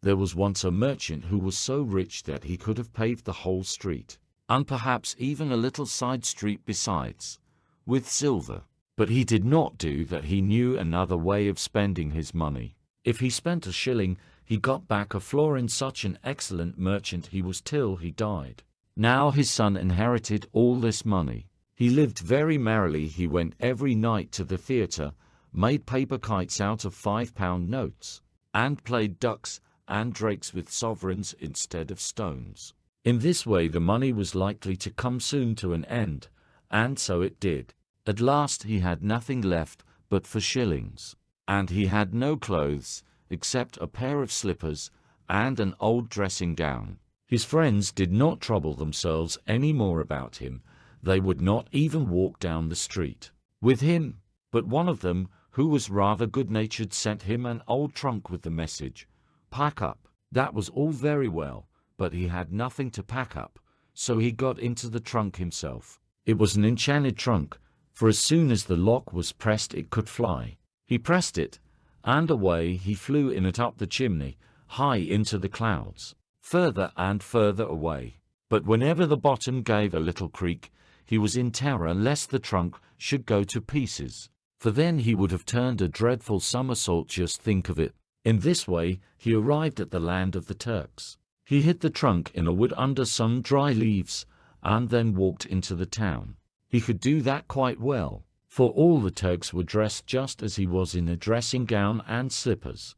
There was once a merchant who was so rich that he could have paved the whole street, and perhaps even a little side street besides, with silver. But he did not do that. He knew another way of spending his money. If he spent a shilling, he got back a florin. Such an excellent merchant he was till he died. Now his son inherited all this money. He lived very merrily. He went every night to the theatre, made paper kites out of £5 notes, and played ducks and drakes with sovereigns instead of stones. In this way the money was likely to come soon to an end, and so it did. At last he had nothing left but 4 shillings, and he had no clothes except a pair of slippers and an old dressing gown. His friends did not trouble themselves any more about him. They would not even walk down the street with him. But one of them, who was rather good-natured, sent him an old trunk with the message, "Pack up." That was all very well, but he had nothing to pack up, so he got into the trunk himself. It was an enchanted trunk, for as soon as the lock was pressed it could fly. He pressed it, and away he flew in it up the chimney, high into the clouds, further and further away. But whenever the bottom gave a little creak, he was in terror lest the trunk should go to pieces, for then he would have turned a dreadful somersault. Just think of it. In this way he arrived at the land of the Turks. He hid the trunk in a wood under some dry leaves, and then walked into the town. He could do that quite well, for all the Turks were dressed just as he was, in a dressing gown and slippers.